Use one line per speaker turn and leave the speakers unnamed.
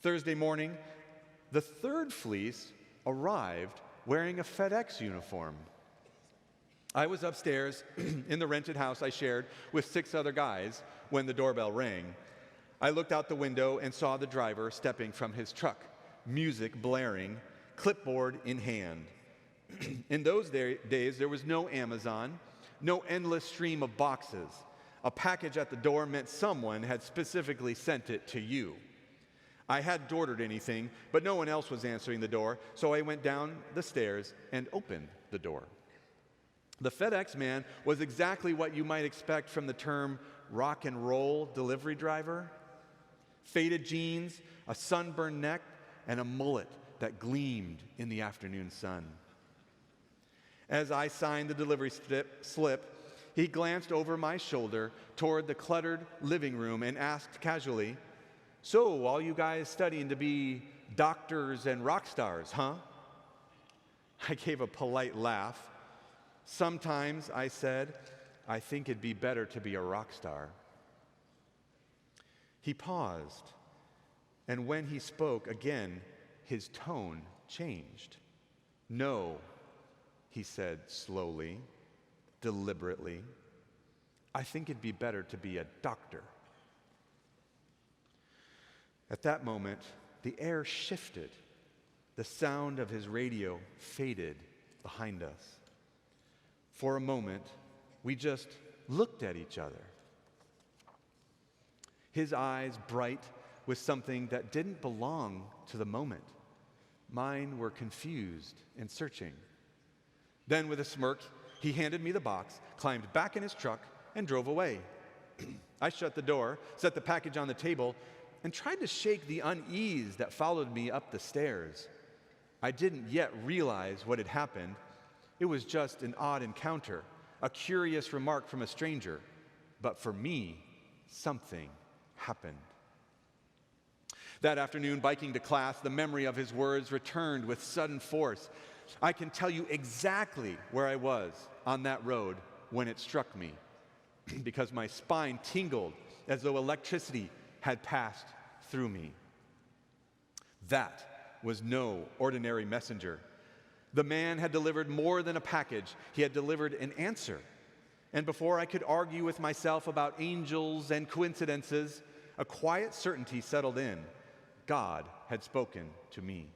Thursday morning, the third fleece arrived wearing a FedEx uniform. I was upstairs in the rented house I shared with 6 other guys when the doorbell rang. I looked out the window and saw the driver stepping from his truck, music blaring, clipboard in hand. In those days, there was no Amazon, no endless stream of boxes. A package at the door meant someone had specifically sent it to you. I hadn't ordered anything, but no one else was answering the door, so I went down the stairs and opened the door. The FedEx man was exactly what you might expect from the term rock and roll delivery driver. Faded jeans, a sunburned neck, and a mullet that gleamed in the afternoon sun. As I signed the delivery slip, he glanced over my shoulder toward the cluttered living room and asked casually, "So, all you guys studying to be doctors and rock stars, huh?" I gave a polite laugh. "Sometimes," I said, "I think it'd be better to be a rock star." He paused, and when he spoke again, his tone changed. "No," he said slowly, deliberately, "I think it'd be better to be a doctor." At that moment, the air shifted. The sound of his radio faded behind us. For a moment, we just looked at each other. His eyes bright with something that didn't belong to the moment. Mine were confused and searching. Then, with a smirk, he handed me the box, climbed back in his truck, and drove away. I shut the door, set the package on the table, and tried to shake the unease that followed me up the stairs. I didn't yet realize what had happened. It was just an odd encounter, a curious remark from a stranger. But for me, something happened. That afternoon, biking to class, the memory of his words returned with sudden force. I can tell you exactly where I was on that road when it struck me, because my spine tingled as though electricity had passed through me. That was no ordinary messenger. The man had delivered more than a package. He had delivered an answer. And before I could argue with myself about angels and coincidences, a quiet certainty settled in. God had spoken to me.